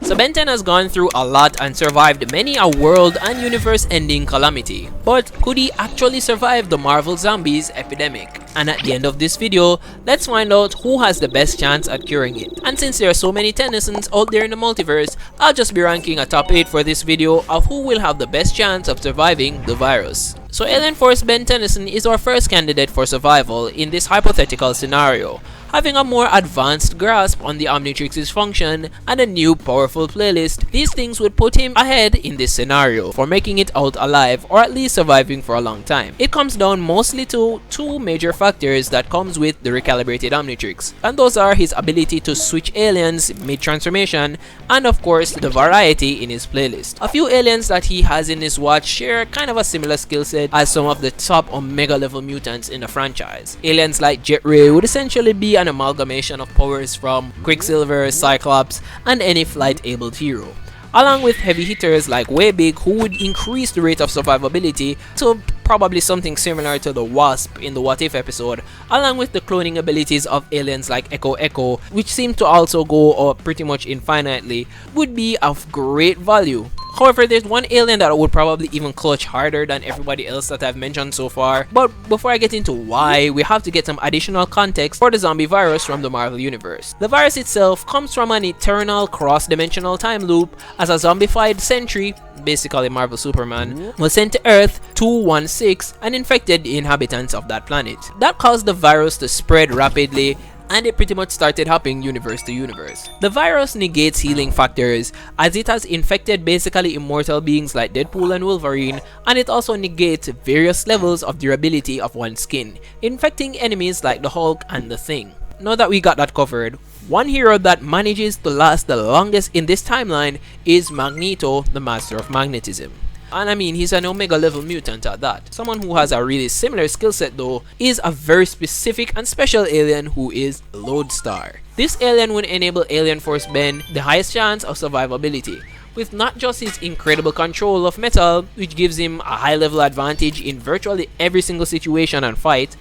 So Ben 10 has gone through a lot and survived many a world and universe ending calamity. But could he actually survive the Marvel Zombies epidemic? And at the end of this video, let's find out who has the best chance at curing it. And since there are so many Tennysons out there in the multiverse, I'll just be ranking a top 8 for this video of who will have the best chance of surviving the virus. So Alien Force Ben Tennyson is our first candidate for survival in this hypothetical scenario. Having a more advanced grasp on the Omnitrix's function and a new powerful playlist, these things would put him ahead in this scenario for making it out alive or at least surviving for a long time. It comes down mostly to two major factors that comes with the recalibrated Omnitrix, and those are his ability to switch aliens mid-transformation and of course the variety in his playlist. A few aliens that he has in his watch share kind of a similar skill set as some of the top Omega level mutants in the franchise. Aliens like Jet Ray would essentially be an amalgamation of powers from Quicksilver, Cyclops, and any flight-abled hero, along with heavy hitters like Waybig, who would increase the rate of survivability to probably something similar to the Wasp in the What If episode, along with the cloning abilities of aliens like Echo, which seem to also go up pretty much infinitely, would be of great value. However, there's one alien that would probably even clutch harder than everybody else that I've mentioned so far. But before I get into why, we have to get some additional context for the zombie virus from the Marvel Universe. The virus itself comes from an eternal cross-dimensional time loop as a zombified Sentry, basically Marvel Superman, was sent to Earth 216 and infected the inhabitants of that planet. That caused the virus to spread rapidly, and it pretty much started hopping universe to universe. The virus negates healing factors as it has infected basically immortal beings like Deadpool and Wolverine, and it also negates various levels of durability of one's skin, infecting enemies like the Hulk and the Thing. Now that we got that covered, one hero that manages to last the longest in this timeline is Magneto, the Master of Magnetism. And I mean, he's an Omega level mutant at that. Someone who has a really similar skill set though is a very specific and special alien who is Loadstar. This alien would enable Alien Force Ben the highest chance of survivability, with not just his incredible control of metal, which gives him a high level advantage in virtually every single situation and fight,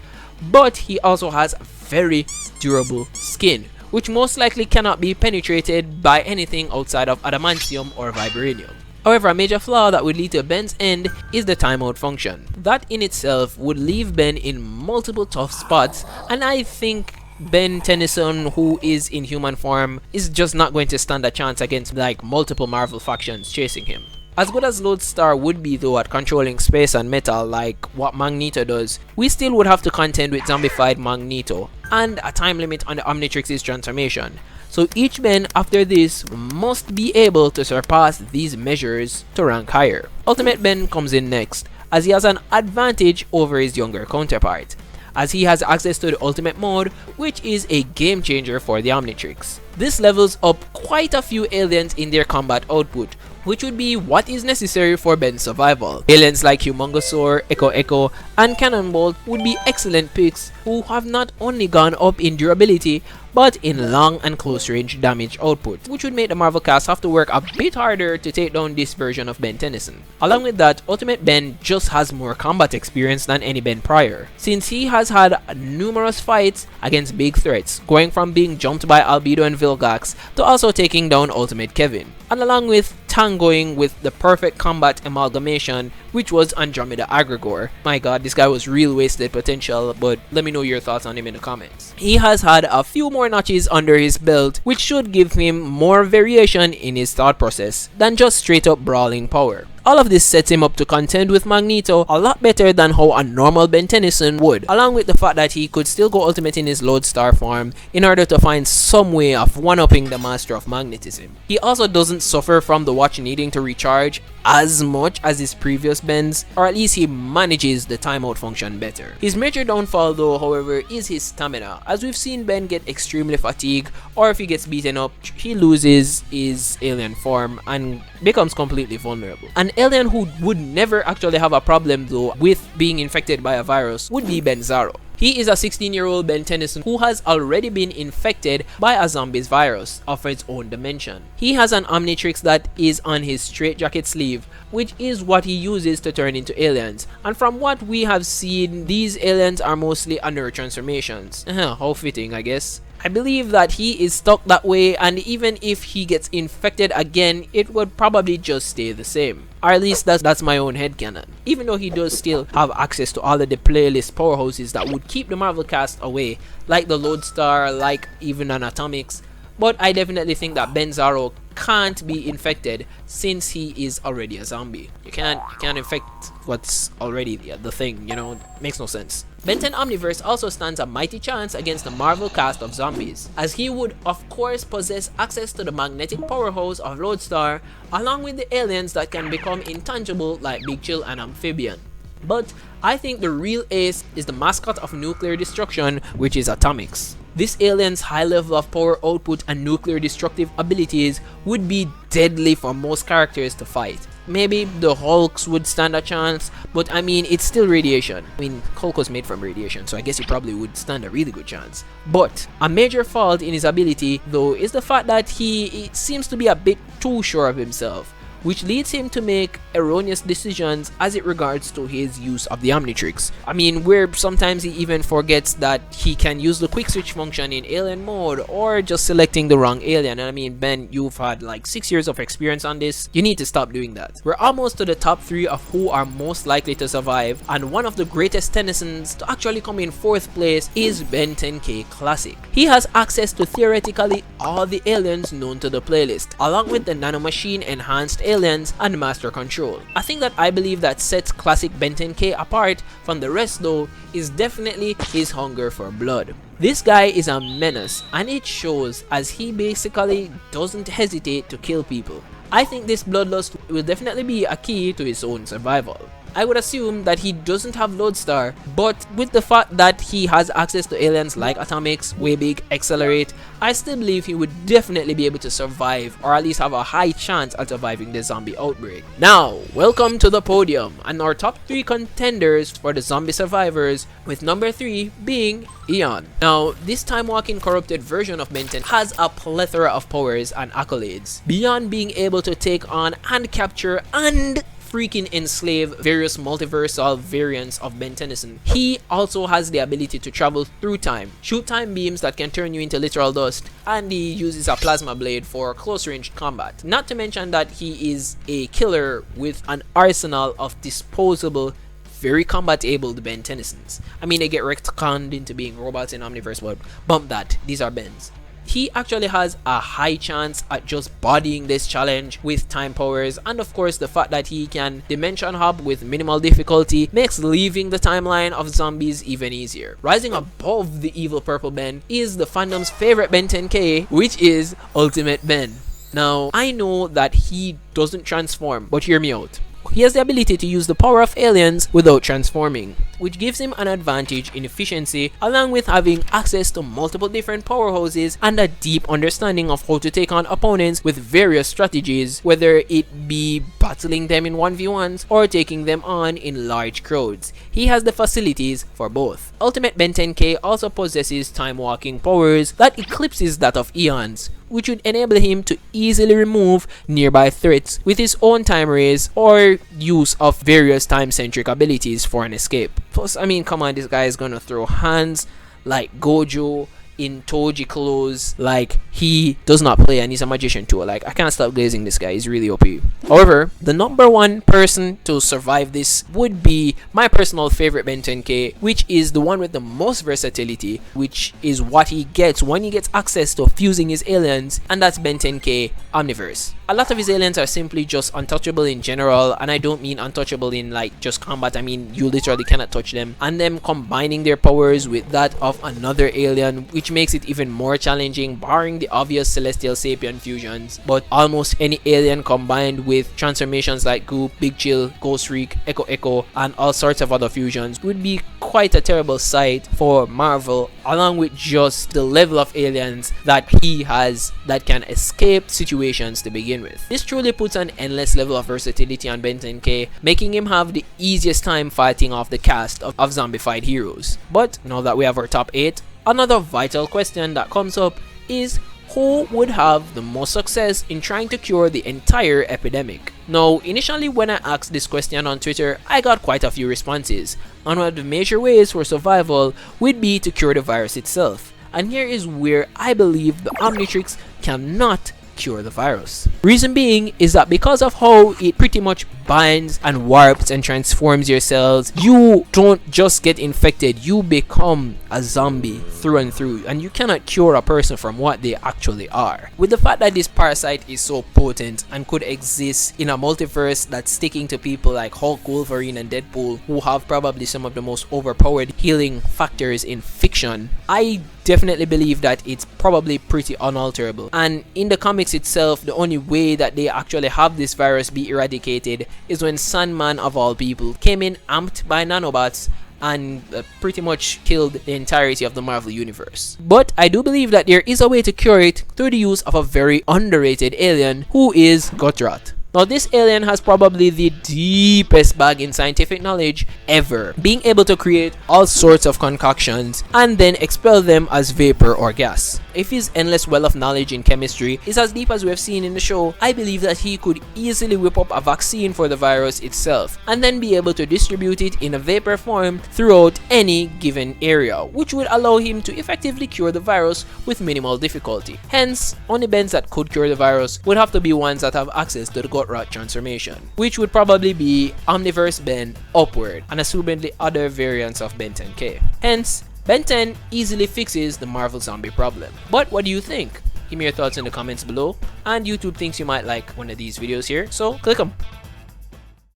but he also has very durable skin, which most likely cannot be penetrated by anything outside of adamantium or vibranium. However, a major flaw that would lead to Ben's end is the timeout function. That in itself would leave Ben in multiple tough spots, and I think Ben Tennyson, who is in human form, is just not going to stand a chance against like multiple Marvel factions chasing him. As good as Loadstar would be though at controlling space and metal like what Magneto does, we still would have to contend with zombified Magneto and a time limit on the Omnitrix's transformation. So each Ben after this must be able to surpass these measures to rank higher. Ultimate Ben comes in next, as he has an advantage over his younger counterpart, as he has access to the ultimate mode, which is a game changer for the Omnitrix. This levels up quite a few aliens in their combat output, which would be what is necessary for Ben's survival. Aliens like Humongosaur, Echo, and Cannonbolt would be excellent picks who have not only gone up in durability, but in long and close range damage output, which would make the Marvel cast have to work a bit harder to take down this version of Ben Tennyson. Along with that, Ultimate Ben just has more combat experience than any Ben prior, since he has had numerous fights against big threats, going from being jumped by Albedo and Vilgax to also taking down Ultimate Kevin, and along with tangoing with the perfect combat amalgamation, which was Andromeda Agrigor. My god, this guy was real wasted potential, but let me know your thoughts on him in the comments. He has had a few more notches under his belt, which should give him more variation in his thought process than just straight up brawling power. All of this sets him up to contend with Magneto a lot better than how a normal Ben Tennyson would, along with the fact that he could still go ultimate in his Loadstar form in order to find some way of one-upping the Master of Magnetism. He also doesn't suffer from the watch needing to recharge as much as his previous Bens, or at least he manages the timeout function better. His major downfall though, however, is his stamina, as we've seen Ben get extremely fatigued, or if he gets beaten up, he loses his alien form and becomes completely vulnerable. An alien who would never actually have a problem though with being infected by a virus would be Ben Zaro. He is a 16-year-old Ben Tennyson who has already been infected by a zombies virus of its own dimension. He has an Omnitrix that is on his straitjacket sleeve, which is what he uses to turn into aliens. And from what we have seen, these aliens are mostly under transformations. How fitting, I guess. I believe that he is stuck that way, and even if he gets infected again, it would probably just stay the same. Or at least that's my own headcanon. Even though he does still have access to all of the playlist powerhouses that would keep the Marvel cast away, like the Loadstar, like even an Atomics. But I definitely think that Ben Zaro can't be infected since he is already a zombie. You can't infect what's already the thing, you know, it makes no sense. Ben 10 Omniverse also stands a mighty chance against the Marvel cast of zombies, as he would of course possess access to the magnetic powerhouse of Loadstar, along with the aliens that can become intangible like Big Chill and Amphibian. But I think the real ace is the mascot of nuclear destruction, which is Atomics. This alien's high level of power output and nuclear destructive abilities would be deadly for most characters to fight. Maybe the Hulks would stand a chance, but I mean, it's still radiation. I mean, Hulk was made from radiation, so I guess he probably would stand a really good chance. But a major fault in his ability, though, is the fact that he seems to be a bit too sure of himself, which leads him to make erroneous decisions as it regards to his use of the Omnitrix. I mean, where sometimes he even forgets that he can use the quick switch function in alien mode, or just selecting the wrong alien. And I mean, Ben, you've had like 6 years of experience on this. You need to stop doing that. We're almost to the top 3 of who are most likely to survive, and one of the greatest Tennysons to actually come in 4th place is Ben 10K Classic. He has access to theoretically all the aliens known to the playlist, along with the nanomachine enhanced aliens and master control. I think that I believe that sets Classic Ben 10K apart from the rest though is definitely his hunger for blood. This guy is a menace, and it shows as he basically doesn't hesitate to kill people. I think this bloodlust will definitely be a key to his own survival. I would assume that he doesn't have Loadstar, but with the fact that he has access to aliens like Atomics, Waybig, Accelerate, I still believe he would definitely be able to survive, or at least have a high chance at surviving the zombie outbreak. Now, welcome to the podium, and our top 3 contenders for the zombie survivors, with number 3 being Eon. Now, this time-walking corrupted version of Ben 10 has a plethora of powers and accolades, beyond being able to take on and capture and freaking enslave various multiversal variants of Ben Tennyson. He also has the ability to travel through time, shoot time beams that can turn you into literal dust, and he uses a plasma blade for close range combat. Not to mention that he is a killer with an arsenal of disposable, very combat-abled Ben Tennysons. I mean, they get retconned into being robots in Omniverse, but bump that, these are Bens. He actually has a high chance at just bodying this challenge with time powers, and of course the fact that he can dimension hop with minimal difficulty makes leaving the timeline of zombies even easier. Rising above the evil purple Ben is the fandom's favorite Ben 10K, which is Ultimate Ben. Now, I know that he doesn't transform, but hear me out. He has the ability to use the power of aliens without transforming, which gives him an advantage in efficiency, along with having access to multiple different powerhouses and a deep understanding of how to take on opponents with various strategies, whether it be battling them in 1v1s or taking them on in large crowds. He has the facilities for both. Ultimate Ben 10K also possesses time-walking powers that eclipses that of Eon's, which would enable him to easily remove nearby threats with his own time rays or use of various time-centric abilities for an escape. Plus, I mean, come on, this guy is gonna throw hands like Gojo in Toji clothes. Like, he does not play and he's a magician too. Like, I can't stop glazing this guy, he's really OP. However, the number 1 person to survive this would be my personal favorite Ben 10K, which is the one with the most versatility, which is what he gets when he gets access to fusing his aliens, and that's Ben 10K Omniverse. A lot of his aliens are simply just untouchable in general, and I don't mean untouchable in like just combat, I mean you literally cannot touch them, and them combining their powers with that of another alien, which makes it even more challenging, barring the obvious Celestial Sapien fusions. But almost any alien combined with transformations like Goop, Big Chill, Ghost Reek, Echo, and all sorts of other fusions would be quite a terrible sight for Marvel, along with just the level of aliens that he has that can escape situations to begin with. This truly puts an endless level of versatility on Ben 10K, making him have the easiest time fighting off the cast of zombified heroes. But now that we have our top 8, another vital question that comes up is who would have the most success in trying to cure the entire epidemic? Now, initially when I asked this question on Twitter, I got quite a few responses, and one of the major ways for survival would be to cure the virus itself, and here is where I believe the Omnitrix cannot cure the virus. Reason being is that because of how it pretty much binds and warps and transforms your cells, you don't just get infected, you become a zombie through and through, and you cannot cure a person from what they actually are. With the fact that this parasite is so potent and could exist in a multiverse that's sticking to people like Hulk, Wolverine, and Deadpool, who have probably some of the most overpowered healing factors in fiction, I definitely believe that it's probably pretty unalterable. And in the comics itself, the only way that they actually have this virus be eradicated is when Sandman of all people came in amped by nanobots and pretty much killed the entirety of the Marvel Universe. But I do believe that there is a way to cure it through the use of a very underrated alien who is Gutrot. Now, this alien has probably the deepest bag in scientific knowledge ever, being able to create all sorts of concoctions and then expel them as vapor or gas. If his endless well of knowledge in chemistry is as deep as we have seen in the show, I believe that he could easily whip up a vaccine for the virus itself and then be able to distribute it in a vapor form throughout any given area, which would allow him to effectively cure the virus with minimal difficulty. Hence, only Bens that could cure the virus would have to be ones that have access to the Gutrot transformation, which would probably be Omniverse Ben upward, and assumedly other variants of Ben 10K. Hence, Ben 10 easily fixes the Marvel zombie problem. But what do you think? Give me your thoughts in the comments below, and YouTube thinks you might like one of these videos here, so click them.